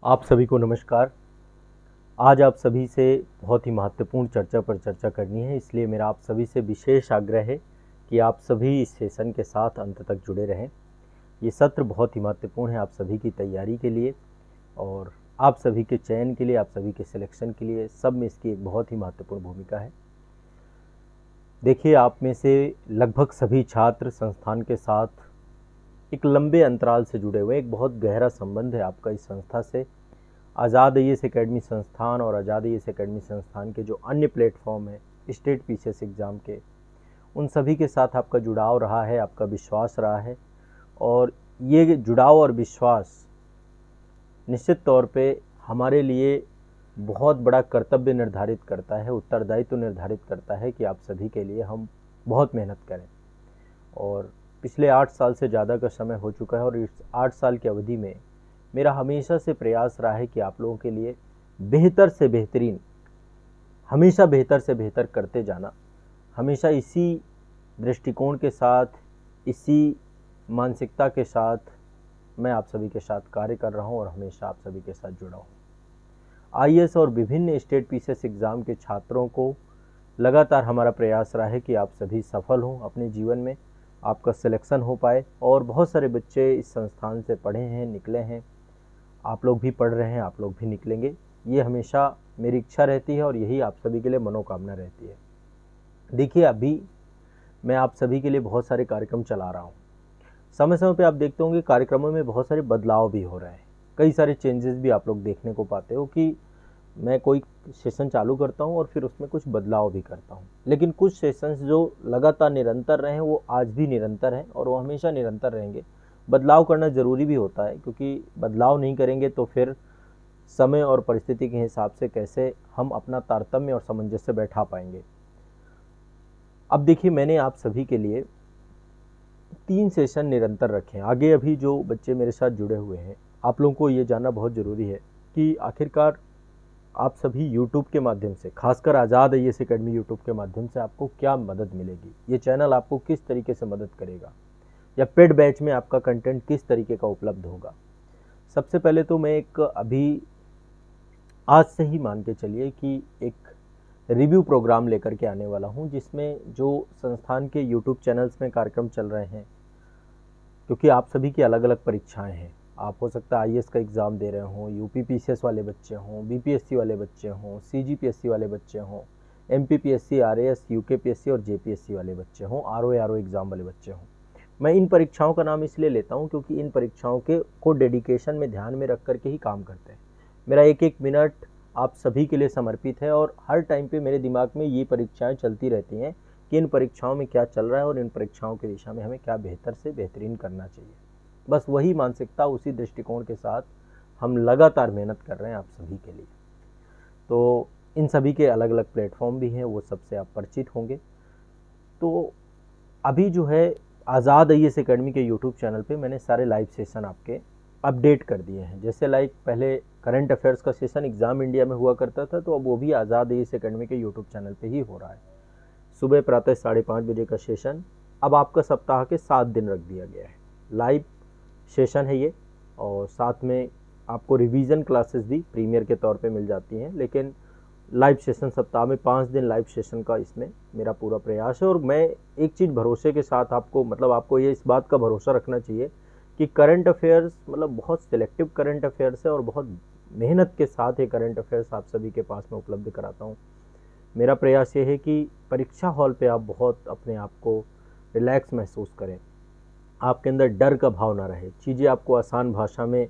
आप सभी को नमस्कार। आज आप सभी से बहुत ही महत्वपूर्ण चर्चा पर चर्चा करनी है, इसलिए मेरा आप सभी से विशेष आग्रह है कि आप सभी इस सेशन के साथ अंत तक जुड़े रहें। ये सत्र बहुत ही महत्वपूर्ण है आप सभी की तैयारी के लिए और आप सभी के चयन के लिए, आप सभी के सिलेक्शन के लिए, सब में इसकी एक बहुत ही महत्वपूर्ण भूमिका है। देखिए, आप में से लगभग सभी छात्र संस्थान के साथ एक लंबे अंतराल से जुड़े हुए, एक बहुत गहरा संबंध है आपका इस संस्था से। आज़ाद आईएएस एकेडमी संस्थान और आज़ाद आईएएस एकेडमी संस्थान के जो अन्य प्लेटफॉर्म हैं स्टेट पीसीएस एग्ज़ाम के, उन सभी के साथ आपका जुड़ाव रहा है, आपका विश्वास रहा है। और ये जुड़ाव और विश्वास निश्चित तौर पे हमारे लिए बहुत बड़ा कर्तव्य निर्धारित करता है, उत्तरदायित्व निर्धारित करता है कि आप सभी के लिए हम बहुत मेहनत करें। और पिछले 8 साल से ज़्यादा का समय हो चुका है और इस 8 साल की अवधि में मेरा हमेशा से प्रयास रहा है कि आप लोगों के लिए बेहतर से बेहतरीन, हमेशा बेहतर से बेहतर करते जाना। हमेशा इसी दृष्टिकोण के साथ, इसी मानसिकता के साथ मैं आप सभी के साथ कार्य कर रहा हूं और हमेशा आप सभी के साथ जुड़ा हूं। आईएएस और विभिन्न स्टेट पीसीएस एग्ज़ाम के छात्रों को लगातार हमारा प्रयास रहा है कि आप सभी सफल हों अपने जीवन में, आपका सिलेक्शन हो पाए। और बहुत सारे बच्चे इस संस्थान से पढ़े हैं, निकले हैं, आप लोग भी पढ़ रहे हैं, आप लोग भी निकलेंगे, ये हमेशा मेरी इच्छा रहती है और यही आप सभी के लिए मनोकामना रहती है। देखिए, अभी मैं आप सभी के लिए बहुत सारे कार्यक्रम चला रहा हूँ। समय समय पे आप देखते होंगे कार्यक्रमों में बहुत सारे बदलाव भी हो रहे हैं, कई सारे चेंजेस भी आप लोग देखने को पाते हो कि मैं कोई सेशन चालू करता हूँ और फिर उसमें कुछ बदलाव भी करता हूँ। लेकिन कुछ सेशंस जो लगातार निरंतर रहे हैं वो आज भी निरंतर हैं और वो हमेशा निरंतर रहेंगे। बदलाव करना ज़रूरी भी होता है, क्योंकि बदलाव नहीं करेंगे तो फिर समय और परिस्थिति के हिसाब से कैसे हम अपना तारतम्य और सामंजस्य बैठा पाएंगे। अब देखिए, मैंने आप सभी के लिए 3 सेशन निरंतर रखे हैं। आगे अभी जो बच्चे मेरे साथ जुड़े हुए हैं, आप लोगों को ये जानना बहुत ज़रूरी है कि आखिरकार आप सभी यूट्यूब के माध्यम से, खासकर आज़ाद आईएएस एकेडमी यूट्यूब के माध्यम से आपको क्या मदद मिलेगी, ये चैनल आपको किस तरीके से मदद करेगा, या पेड बैच में आपका कंटेंट किस तरीके का उपलब्ध होगा। सबसे पहले तो मैं एक अभी आज से ही मान के चलिए कि एक रिव्यू प्रोग्राम लेकर के आने वाला हूं, जिसमें जो संस्थान के यूट्यूब चैनल्स में कार्यक्रम चल रहे हैं, क्योंकि आप सभी की अलग अलग परीक्षाएं हैं, आप हो सकता है आईएएस का एग्ज़ाम दे रहे हों, यूपी पीसीएस वाले बच्चे हों, बीपीएससी वाले बच्चे हों, सीजीपीएससी वाले बच्चे हों, एमपीपीएससी, आरएएस, यूकेपीएससी और जेपीएससी वाले बच्चे हों, आरओ एग्ज़ाम वाले बच्चे हों। मैं इन परीक्षाओं का नाम इसलिए लेता हूं क्योंकि इन परीक्षाओं के को डेडिकेशन में ध्यान में रख करके ही काम करते हैं। मेरा एक एक मिनट आप सभी के लिए समर्पित है और हर टाइम पे मेरे दिमाग में ये परीक्षाएं चलती रहती हैं कि इन परीक्षाओं में क्या चल रहा है और इन परीक्षाओं की दिशा में हमें क्या बेहतर से बेहतरीन करना चाहिए। बस वही मानसिकता, उसी दृष्टिकोण के साथ हम लगातार मेहनत कर रहे हैं आप सभी के लिए। तो इन सभी के अलग अलग प्लेटफॉर्म भी हैं, वो सबसे आप परिचित होंगे। तो अभी जो है आज़ाद आईएएस एकेडमी के यूट्यूब चैनल पे मैंने सारे लाइव सेशन आपके अपडेट कर दिए हैं। जैसे लाइक पहले करंट अफेयर्स का सेशन एग्ज़ाम इंडिया में हुआ करता था, तो अब वो भी आज़ाद आईएएस एकेडमी के यूट्यूब चैनल पे ही हो रहा है। सुबह प्रातः 5:30 बजे का सेशन अब आपका सप्ताह के 7 दिन रख दिया गया है। लाइव सेशन है ये, और साथ में आपको रिवीजन क्लासेस भी प्रीमियर के तौर पे मिल जाती हैं। लेकिन लाइव सेशन सप्ताह में 5 दिन लाइव सेशन का इसमें मेरा पूरा प्रयास है। और मैं एक चीज़ भरोसे के साथ आपको ये इस बात का भरोसा रखना चाहिए कि करंट अफेयर्स बहुत सिलेक्टिव करंट अफेयर्स है और बहुत मेहनत के साथ ये करंट अफेयर्स आप सभी के पास में उपलब्ध कराता हूँ। मेरा प्रयास ये है कि परीक्षा हॉल पे आप बहुत अपने आप को रिलैक्स महसूस करें, आपके अंदर डर का भाव ना रहे, चीज़ें आपको आसान भाषा में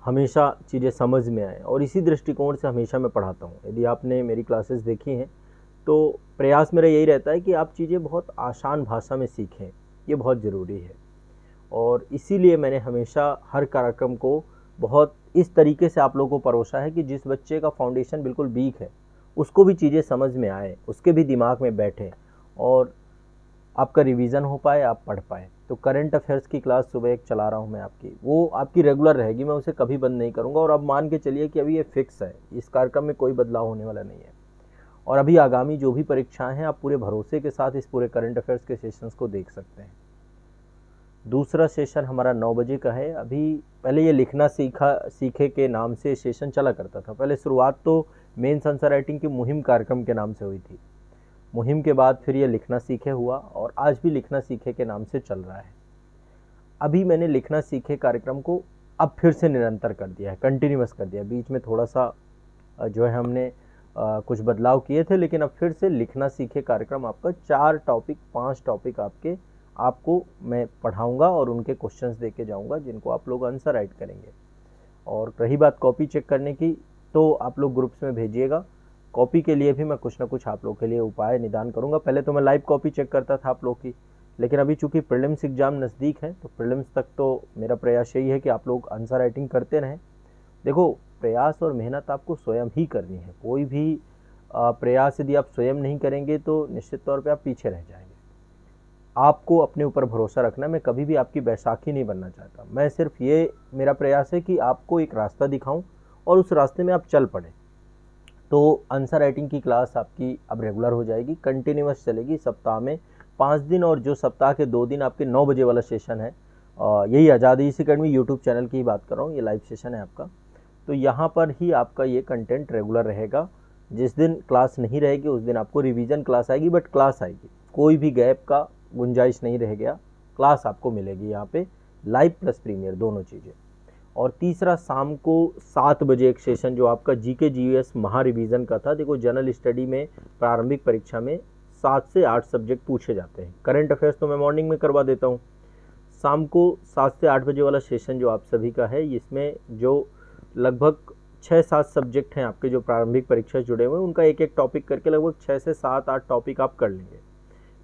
हमेशा चीज़ें समझ में आए। और इसी दृष्टिकोण से हमेशा मैं पढ़ाता हूँ। यदि आपने मेरी क्लासेस देखी हैं तो प्रयास मेरा यही रहता है कि आप चीज़ें बहुत आसान भाषा में सीखें, ये बहुत ज़रूरी है। और इसीलिए मैंने हमेशा हर कार्यक्रम को बहुत इस तरीके से आप लोगों को परोसा है कि जिस बच्चे का फाउंडेशन बिल्कुल वीक है उसको भी चीज़ें समझ में आए, उसके भी दिमाग में बैठे और आपका रिवीजन हो पाए, आप पढ़ पाए। तो करंट अफेयर्स की क्लास सुबह एक चला रहा हूँ मैं आपकी, वो आपकी रेगुलर रहेगी, मैं उसे कभी बंद नहीं करूँगा। और अब मान के चलिए कि अभी ये फिक्स है, इस कार्यक्रम में कोई बदलाव होने वाला नहीं है। और अभी आगामी जो भी परीक्षाएं हैं, आप पूरे भरोसे के साथ इस पूरे करंट अफेयर्स के सेशंस को देख सकते हैं। दूसरा सेशन हमारा 9 बजे का है। अभी पहले ये लिखना सीखे के नाम से सेशन चला करता था। पहले शुरुआत तो मेंस आंसर राइटिंग की मुहिम कार्यक्रम के नाम से हुई थी। मुहिम के बाद फिर ये लिखना सीखे हुआ और आज भी लिखना सीखे के नाम से चल रहा है। अभी मैंने लिखना सीखे कार्यक्रम को अब फिर से निरंतर कर दिया है, कंटिन्यूअस कर दिया है। बीच में थोड़ा सा जो है हमने कुछ बदलाव किए थे, लेकिन अब फिर से लिखना सीखे कार्यक्रम आपका 4 टॉपिक 5 टॉपिक आपको मैं पढ़ाऊंगा और उनके क्वेश्चंस दे के जाऊँगा, जिनको आप लोग आंसर राइट करेंगे। और रही बात कॉपी चेक करने की, तो आप लोग ग्रुप्स में भेजिएगा। कॉपी के लिए भी मैं कुछ ना कुछ आप लोग के लिए उपाय निदान करूँगा। पहले तो मैं लाइव कॉपी चेक करता था आप लोग की, लेकिन अभी चूंकि प्रीलिम्स एग्ज़ाम नज़दीक है, तो प्रीलिम्स तक तो मेरा प्रयास यही है कि आप लोग आंसर राइटिंग करते रहें। देखो, प्रयास और मेहनत आपको स्वयं ही करनी है। कोई भी प्रयास यदि आप स्वयं नहीं करेंगे तो निश्चित तौर पे आप पीछे रह जाएंगे। आपको अपने ऊपर भरोसा रखना। मैं कभी भी आपकी बैसाखी नहीं बनना चाहता। मैं सिर्फ ये मेरा प्रयास है कि आपको एक रास्ता दिखाऊं और उस रास्ते में आप चल पड़े। तो आंसर राइटिंग की क्लास आपकी अब रेगुलर हो जाएगी, कंटिन्यूअस चलेगी सप्ताह में 5 दिन। और जो सप्ताह के 2 दिन आपके 9 बजे वाला सेशन है, यही आज़ाद ईसी अकेडमी यूट्यूब चैनल की ही बात कर रहा हूँ, ये लाइव सेशन है आपका। तो यहाँ पर ही आपका ये कंटेंट रेगुलर रहेगा। जिस दिन क्लास नहीं रहेगी उस दिन आपको रिवीजन क्लास आएगी, बट क्लास आएगी, कोई भी गैप का गुंजाइश नहीं रह गया। क्लास आपको मिलेगी यहाँ पे, लाइव प्लस प्रीमियर दोनों चीज़ें। और तीसरा, शाम को 7 बजे एक सेशन जो आपका जीके जीएस महा रिवीजन का था। देखो, जनरल स्टडी में प्रारंभिक परीक्षा में 7 से 8 सब्जेक्ट पूछे जाते हैं। करंट अफेयर्स तो मैं मॉर्निंग में करवा देता हूँ। शाम को 7 से 8 बजे वाला सेशन जो आप सभी का है, इसमें जो लगभग 6-7 सब्जेक्ट हैं आपके जो प्रारंभिक परीक्षा जुड़े हुए हैं, उनका एक एक टॉपिक करके लगभग 6 से 7-8 टॉपिक आप कर लेंगे।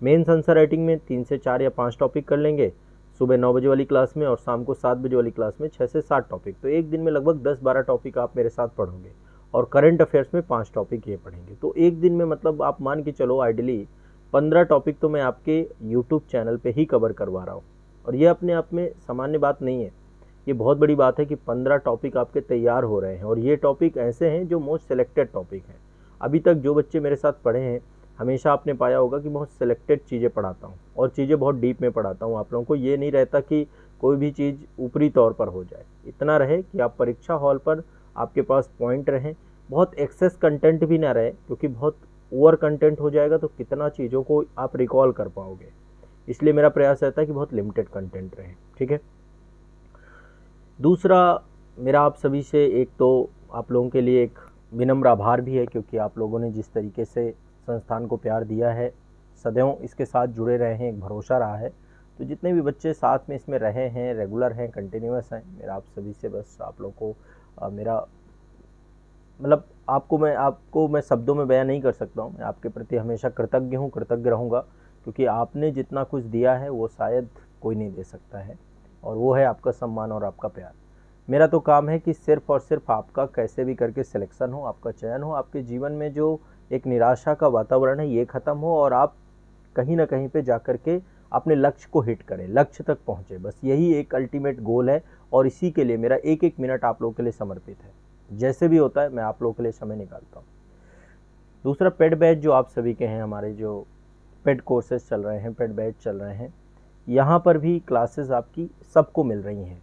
मेंस आंसर राइटिंग में 3 से 4 या 5 टॉपिक कर लेंगे सुबह 9 बजे वाली क्लास में, और शाम को 7 बजे वाली क्लास में 6 से 7 टॉपिक। तो एक दिन में लगभग 10-12 टॉपिक आप मेरे साथ पढ़ोगे। और करंट अफेयर्स में 5 टॉपिक ये पढ़ेंगे। तो एक दिन में मतलब आप मान के चलो आइडियली 15 टॉपिक तो मैं आपके यूट्यूब चैनल पे ही कवर करवा रहा हूँ। और ये अपने आप में सामान्य बात नहीं है, ये बहुत बड़ी बात है कि 15 टॉपिक आपके तैयार हो रहे हैं। और ये टॉपिक ऐसे हैं जो मोस्ट सिलेक्टेड टॉपिक हैं। अभी तक जो बच्चे मेरे साथ पढ़े हैं, हमेशा आपने पाया होगा कि बहुत सिलेक्टेड चीज़ें पढ़ाता हूँ और चीज़ें बहुत डीप में पढ़ाता हूँ आप लोगों को। ये नहीं रहता कि कोई भी चीज़ ऊपरी तौर पर हो जाए। इतना रहे कि आप परीक्षा हॉल पर आपके पास पॉइंट रहें, बहुत एक्सेस कंटेंट भी ना रहे, क्योंकि बहुत ओवर कंटेंट हो जाएगा तो कितना चीज़ों को आप रिकॉल कर पाओगे। इसलिए मेरा प्रयास रहता है कि बहुत लिमिटेड कंटेंट रहे। ठीक है। दूसरा, मेरा आप सभी से एक तो आप लोगों के लिए एक विनम्र आभार भी है, क्योंकि आप लोगों ने जिस तरीके से संस्थान को प्यार दिया है, सदैव इसके साथ जुड़े रहे हैं, एक भरोसा रहा है। तो जितने भी बच्चे साथ में इसमें रहे हैं, रेगुलर हैं, कंटिन्यूअस हैं, मेरा आप सभी से बस आप लोग को मेरा मतलब आपको मैं शब्दों में बयान नहीं कर सकता हूँ। मैं आपके प्रति हमेशा कृतज्ञ हूँ, कृतज्ञ रहूँगा, क्योंकि आपने जितना कुछ दिया है वो शायद कोई नहीं दे सकता है, और वो है आपका सम्मान और आपका प्यार। मेरा तो काम है कि सिर्फ और सिर्फ आपका कैसे भी करके सिलेक्शन हो, आपका चयन हो, आपके जीवन में जो एक निराशा का वातावरण है ये ख़त्म हो, और आप कहीं ना कहीं पे जा कर के अपने लक्ष्य को हिट करें, लक्ष्य तक पहुँचे। बस यही एक अल्टीमेट गोल है, और इसी के लिए मेरा एक एक मिनट आप लोगों के लिए समर्पित है। जैसे भी होता है मैं आप लोगों के लिए समय निकालता हूँ। दूसरा, पेड बैच जो आप सभी के हैं, हमारे जो पेड कोर्सेज चल रहे हैं, पेड बैच चल रहे हैं, यहाँ पर भी क्लासेस आपकी सबको मिल रही हैं।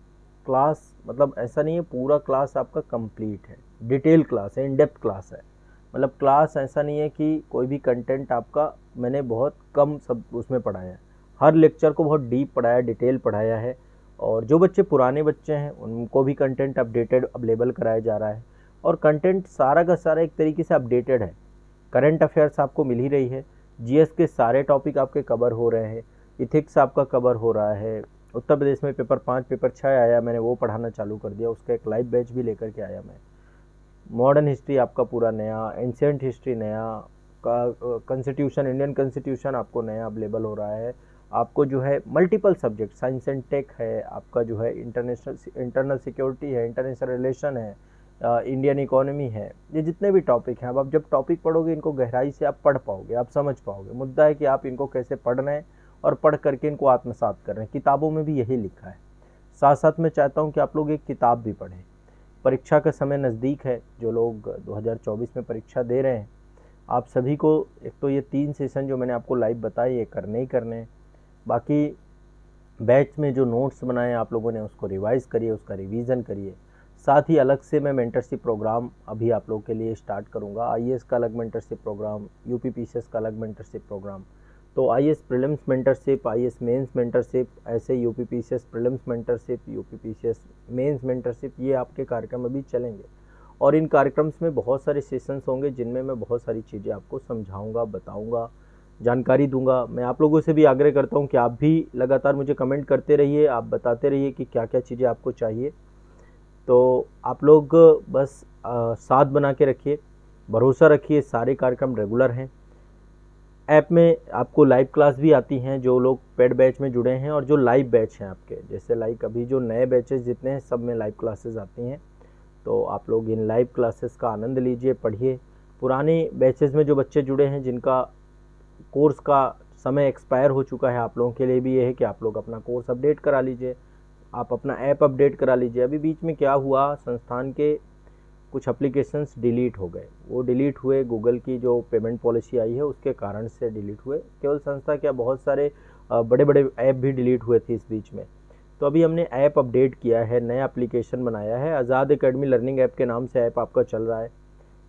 क्लास मतलब ऐसा नहीं है पूरा क्लास आपका कंप्लीट है, डिटेल क्लास है, इन डेप्थ क्लास है। मतलब क्लास ऐसा नहीं है कि कोई भी कंटेंट आपका मैंने बहुत कम सब उसमें पढ़ाया है। हर लेक्चर को बहुत डीप पढ़ाया, डिटेल पढ़ाया है। और जो बच्चे पुराने बच्चे हैं उनको भी कंटेंट अपडेटेड अवेलेबल कराया जा रहा है, और कंटेंट सारा का सारा एक तरीके से अपडेटेड है। करंट अफेयर्स आपको मिल ही रही है, जीएस के सारे टॉपिक आपके कवर हो रहे हैं, इथिक्स आपका कवर हो रहा है। उत्तर प्रदेश में पेपर 5 पेपर 6 आया, मैंने वो पढ़ाना चालू कर दिया, उसका एक लाइव बैच भी लेकर के आया मैं। मॉडर्न हिस्ट्री आपका पूरा नया, एंशिएंट हिस्ट्री नया, कॉन्स्टिट्यूशन, इंडियन कॉन्स्टिट्यूशन आपको नया अवेलेबल हो रहा है। आपको जो है multiple subject, science and tech है, आपका जो है इंटरनल सिक्योरिटी है, इंटरनेशनल रिलेशन है, इंडियन इकोनॉमी है, ये जितने भी टॉपिक हैं, अब आप जब टॉपिक पढ़ोगे इनको गहराई से आप पढ़ पाओगे, आप समझ पाओगे। मुद्दा है कि आप इनको कैसे पढ़ रहे हैं और पढ़ करके इनको आत्मसात कर रहे हैं। किताबों में भी यही लिखा है। साथ साथ मैं चाहता हूँ कि आप लोग एक किताब भी पढ़ें। परीक्षा का समय नज़दीक है, जो लोग 2024 में परीक्षा दे रहे हैं, आप सभी को एक तो ये 3 सेशन जो मैंने आपको लाइव बताए ये करने ही करने हैं। बाकी बैच में जो नोट्स बनाए आप लोगों ने उसको रिवाइज़ करिए, उसका रिवीजन करिए। साथ ही अलग से मैं मेंटरशिप प्रोग्राम अभी आप लोगों के लिए स्टार्ट करूँगा। आईएएस का अलग मेंटरशिप प्रोग्राम, यूपीपीसीएस का अलग मेंटरशिप प्रोग्राम। तो IAS prelims mentorship, IAS mains mentorship, ऐसे UPPCS prelims mentorship, UPPCS mains mentorship, ये आपके कार्यक्रम अभी चलेंगे। और इन कार्यक्रम्स में बहुत सारे सेशंस होंगे जिनमें मैं बहुत सारी चीज़ें आपको समझाऊंगा, बताऊंगा, जानकारी दूंगा। मैं आप लोगों से भी आग्रह करता हूं कि आप भी लगातार मुझे कमेंट करते रहिए, आप बताते रहिए कि क्या क्या चीज़ें आपको चाहिए। तो आप लोग बस साथ बना के रखिए, भरोसा रखिए, सारे कार्यक्रम रेगुलर हैं। ऐप में आपको लाइव क्लास भी आती हैं जो लोग पेड बैच में जुड़े हैं, और जो लाइव बैच हैं आपके, जैसे लाइक अभी जो नए बैचेस जितने हैं सब में लाइव क्लासेस आती हैं। तो आप लोग इन लाइव क्लासेस का आनंद लीजिए, पढ़िए। पुराने बैचेस में जो बच्चे जुड़े हैं जिनका कोर्स का समय एक्सपायर हो चुका है, आप लोगों के लिए भी ये है कि आप लोग अपना कोर्स अपडेट करा लीजिए, आप अपना ऐप अपडेट करा लीजिए। अभी बीच में क्या हुआ, संस्थान के कुछ एप्लीकेशंस डिलीट हो गए। वो डिलीट हुए गूगल की जो पेमेंट पॉलिसी आई है उसके कारण से डिलीट हुए। केवल संस्था क्या, बहुत सारे बड़े बड़े ऐप भी डिलीट हुए थे इस बीच में। तो अभी हमने ऐप अपडेट किया है, नया एप्लीकेशन बनाया है, आज़ाद एकेडमी लर्निंग ऐप के नाम से ऐप आपका चल रहा है।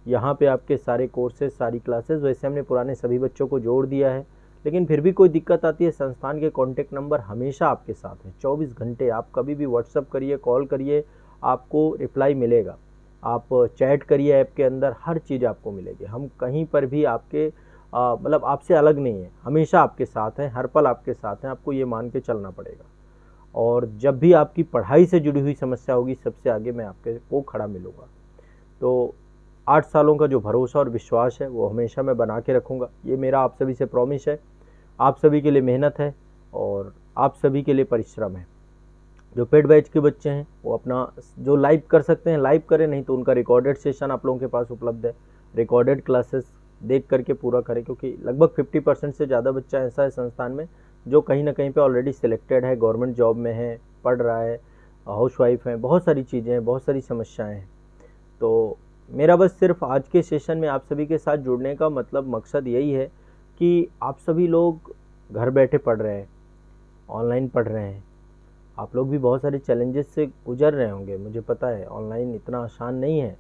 यहाँ पे आपके सारे कोर्सेज, सारी क्लासेस, वैसे हमने पुराने सभी बच्चों को जोड़ दिया है। लेकिन फिर भी कोई दिक्कत आती है, संस्थान के कॉन्टैक्ट नंबर हमेशा आपके साथ हैं 24 घंटे। आप कभी भी व्हाट्सअप करिए, कॉल करिए, आपको रिप्लाई मिलेगा। आप चैट करिए ऐप के अंदर, हर चीज़ आपको मिलेगी। हम कहीं पर भी आपके मतलब आपसे अलग नहीं है, हमेशा आपके साथ हैं, हर पल आपके साथ हैं। आपको ये मान के चलना पड़ेगा। और जब भी आपकी पढ़ाई से जुड़ी हुई समस्या होगी, सबसे आगे मैं आपके को खड़ा मिलूँगा। तो 8 सालों का जो भरोसा और विश्वास है वो हमेशा मैं बना के रखूँगा, ये मेरा आप सभी से प्रॉमिस है। आप सभी के लिए मेहनत है और आप सभी के लिए परिश्रम है। जो पेड बैच के बच्चे हैं वो अपना जो लाइव कर सकते हैं लाइव करें, नहीं तो उनका रिकॉर्डेड सेशन आप लोगों के पास उपलब्ध है। रिकॉर्डेड क्लासेस देख करके पूरा करें, क्योंकि लगभग 50% से ज़्यादा बच्चा ऐसा है संस्थान में जो कहीं ना कहीं पे ऑलरेडी सिलेक्टेड है, गवर्नमेंट जॉब में है, पढ़ रहा है, हाउसवाइफ है, बहुत सारी चीज़ें हैं, बहुत सारी समस्याएं हैं। तो मेरा बस सिर्फ आज के सेशन में आप सभी के साथ जुड़ने का मकसद यही है कि आप सभी लोग घर बैठे पढ़ रहे हैं, ऑनलाइन पढ़ रहे हैं। आप लोग भी बहुत सारे चैलेंजेस से गुजर रहे होंगे, मुझे पता है। ऑनलाइन इतना आसान नहीं है,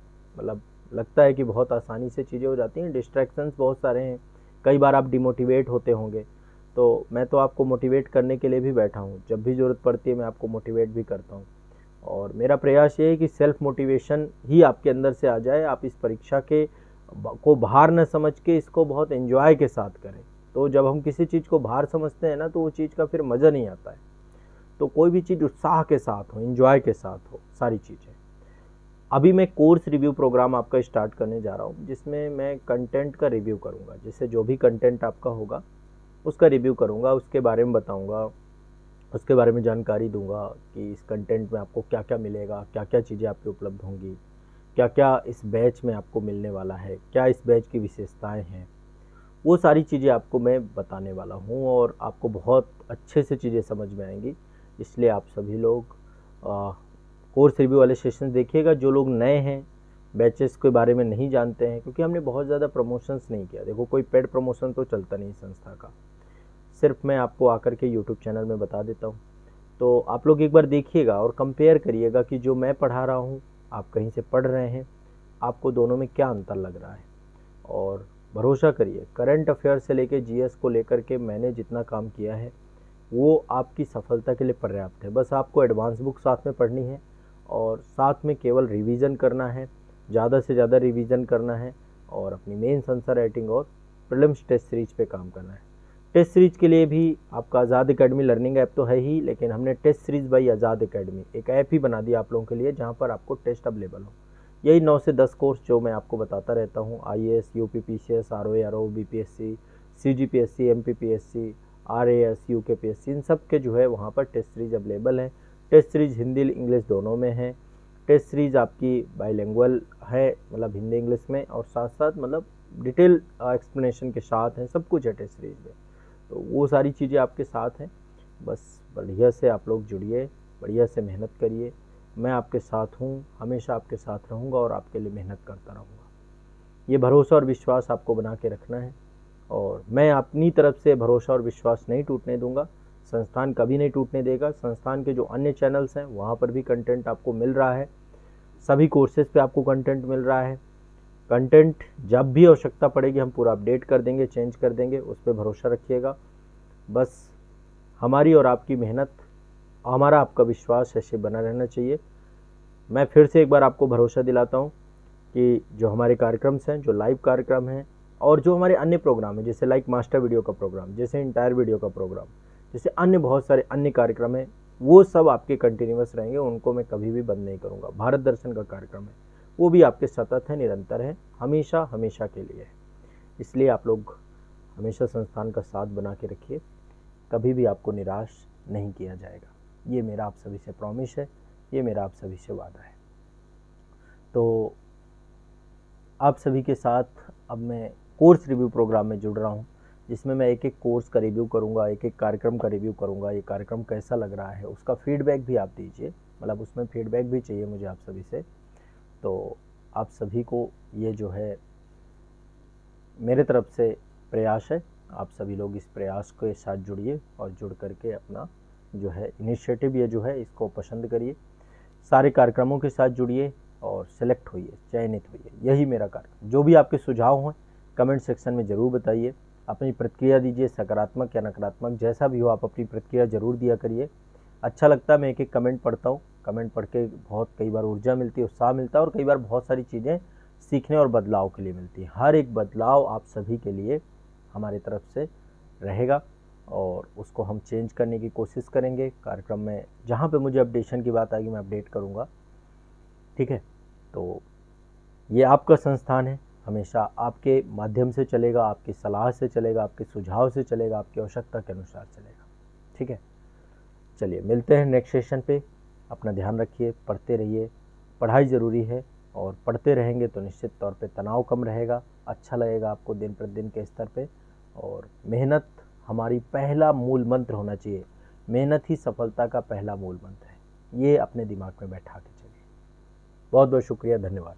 लगता है कि बहुत आसानी से चीज़ें हो जाती हैं, डिस्ट्रैक्शंस बहुत सारे हैं। कई बार आप डिमोटिवेट होते होंगे, तो मैं तो आपको मोटिवेट करने के लिए भी बैठा हूँ। जब भी ज़रूरत पड़ती है मैं आपको मोटिवेट भी करता हूँ। और मेरा प्रयास ये है कि सेल्फ मोटिवेशन ही आपके अंदर से आ जाए। आप इस परीक्षा के को भार न समझ के इसको बहुत एंजॉय के साथ करें। तो जब हम किसी चीज़ को भार समझते हैं ना, तो वो चीज़ का फिर मज़ा नहीं आता है। तो कोई भी चीज़ उत्साह के साथ हो, एंजॉय के साथ हो, सारी चीज़ें। अभी मैं कोर्स रिव्यू प्रोग्राम आपका स्टार्ट करने जा रहा हूँ, जिसमें मैं कंटेंट का रिव्यू करूँगा। जैसे जो भी कंटेंट आपका होगा उसका रिव्यू करूँगा, उसके बारे में बताऊँगा, उसके बारे में जानकारी दूंगा कि इस कंटेंट में आपको क्या क्या मिलेगा, क्या क्या चीज़ें आपकी उपलब्ध होंगी, क्या क्या इस बैच में आपको मिलने वाला है, क्या इस बैच की विशेषताएं हैं। वो सारी चीज़ें आपको मैं बताने वाला हूँ और आपको बहुत अच्छे से चीज़ें समझ में आएंगी। इसलिए आप सभी लोग कोर्स रिव्यू वाले सेशन देखिएगा। जो लोग नए हैं, बैचेस के बारे में नहीं जानते हैं, क्योंकि हमने बहुत ज़्यादा प्रमोशंस नहीं किया। देखो, कोई पेड प्रमोशन तो चलता नहीं संस्था का, सिर्फ मैं आपको आकर के यूट्यूब चैनल में बता देता हूँ। तो आप लोग एक बार देखिएगा और कंपेयर करिएगा कि जो मैं पढ़ा रहा हूँ, आप कहीं से पढ़ रहे हैं, आपको दोनों में क्या अंतर लग रहा है। और भरोसा करिए, करंट अफेयर से लेके जीएस को लेकर के मैंने जितना काम किया है वो आपकी सफलता के लिए पर्याप्त है। बस आपको एडवांस बुक साथ में पढ़नी है और साथ में केवल रिवीजन करना है, ज़्यादा से ज़्यादा रिवीजन करना है, और अपनी मेंस आंसर राइटिंग और प्रीलिम्स टेस्ट सीरीज पे काम करना है। टेस्ट सीरीज के लिए भी आपका आज़ाद एकेडमी लर्निंग ऐप तो है ही, लेकिन हमने test series by Azad academy एक ऐप ही बना दिया आप लोगों के लिए, जहाँ पर आपको टेस्ट अवेलेबल हो। यही 9 से 10 कोर्स जो मैं आपको बताता रहता हूँ, IAS, UPPCS, RO, BPSC, CGPSC, MPPSC, RAS, UKPSC, इन सब के जो है वहाँ पर टेस्ट सीरीज अवेलेबल है। टेस्ट सीरीज हिंदी इंग्लिश दोनों में है। टेस्ट सीरीज आपकी बाइलिंगुअल है, हिंदी इंग्लिश में, और साथ साथ डिटेल एक्सप्लेनेशन के साथ है, सब कुछ है टेस्ट सीरीज में। तो वो सारी चीज़ें आपके साथ हैं। बस बढ़िया से आप लोग जुड़िए, बढ़िया से मेहनत करिए। मैं आपके साथ हूँ, हमेशा आपके साथ रहूँगा और आपके लिए मेहनत करता रहूँगा। ये भरोसा और विश्वास आपको बना के रखना है, और मैं अपनी तरफ से भरोसा और विश्वास नहीं टूटने दूँगा। संस्थान कभी नहीं टूटने देगा। संस्थान के जो अन्य चैनल्स हैं वहाँ पर भी कंटेंट आपको मिल रहा है, सभी कोर्सेज़ पे आपको कंटेंट मिल रहा है। कंटेंट जब भी आवश्यकता पड़ेगी हम पूरा अपडेट कर देंगे, चेंज कर देंगे, उस पर भरोसा रखिएगा। बस हमारी और आपकी मेहनत, हमारा आपका विश्वास ऐसे बना रहना चाहिए। मैं फिर से एक बार आपको भरोसा दिलाता हूँ कि जो हमारे कार्यक्रम्स हैं, जो लाइव कार्यक्रम हैं और जो हमारे अन्य प्रोग्राम हैं, जैसे लाइक मास्टर वीडियो का प्रोग्राम, जैसे इंटायर वीडियो का प्रोग्राम, जैसे अन्य बहुत सारे अन्य कार्यक्रम हैं, वो सब आपके कंटिन्यूअस रहेंगे, उनको मैं कभी भी बंद नहीं करूँगा। भारत दर्शन का कार्यक्रम है वो भी आपके सतत है, निरंतर है, हमेशा हमेशा के लिए है। इसलिए आप लोग हमेशा संस्थान का साथ बना के रखिए, कभी भी आपको निराश नहीं किया जाएगा। ये मेरा आप सभी से प्रॉमिस है, ये मेरा आप सभी से वादा है। तो आप सभी के साथ अब मैं कोर्स रिव्यू प्रोग्राम में जुड़ रहा हूँ, जिसमें मैं एक एक कोर्स का रिव्यू करूँगा, एक एक कार्यक्रम का रिव्यू करूँगा। ये कार्यक्रम कैसा लग रहा है उसका फीडबैक भी आप दीजिए, मतलब उसमें फीडबैक भी चाहिए मुझे आप सभी से। तो आप सभी को ये जो है मेरे तरफ से प्रयास है, आप सभी लोग इस प्रयास के साथ जुड़िए और जुड़ करके अपना जो है इनिशिएटिव ये जो है इसको पसंद करिए, सारे कार्यक्रमों के साथ जुड़िए और सिलेक्ट होइए, चयनित होइए। यही मेरा कार्यक्रम। जो भी आपके सुझाव हों कमेंट सेक्शन में ज़रूर बताइए, अपनी प्रतिक्रिया दीजिए, सकारात्मक या नकारात्मक जैसा भी हो आप अपनी प्रतिक्रिया ज़रूर दिया करिए। अच्छा लगता है, मैं एक एक कमेंट पढ़ता हूँ, कमेंट पढ़ के बहुत कई बार ऊर्जा मिलती है, उत्साह मिलता है और कई बार बहुत सारी चीज़ें सीखने और बदलाव के लिए मिलती है। हर एक बदलाव आप सभी के लिए हमारी तरफ से रहेगा और उसको हम चेंज करने की कोशिश करेंगे कार्यक्रम में। जहाँ पे मुझे अपडेशन की बात आएगी मैं अपडेट करूँगा, ठीक है। तो ये आपका संस्थान है, हमेशा आपके माध्यम से चलेगा, आपकी सलाह से चलेगा, आपके सुझाव से चलेगा, आपकी आवश्यकता के अनुसार चलेगा, ठीक है। चलिए मिलते हैं नेक्स्ट सेशन पे। अपना ध्यान रखिए, पढ़ते रहिए, पढ़ाई ज़रूरी है और पढ़ते रहेंगे तो निश्चित तौर पे तनाव कम रहेगा, अच्छा लगेगा आपको दिन प्रतिदिन के स्तर पे। और मेहनत हमारी पहला मूल मंत्र होना चाहिए, मेहनत ही सफलता का पहला मूल मंत्र है, ये अपने दिमाग में बैठा के चलिए। बहुत बहुत शुक्रिया, धन्यवाद।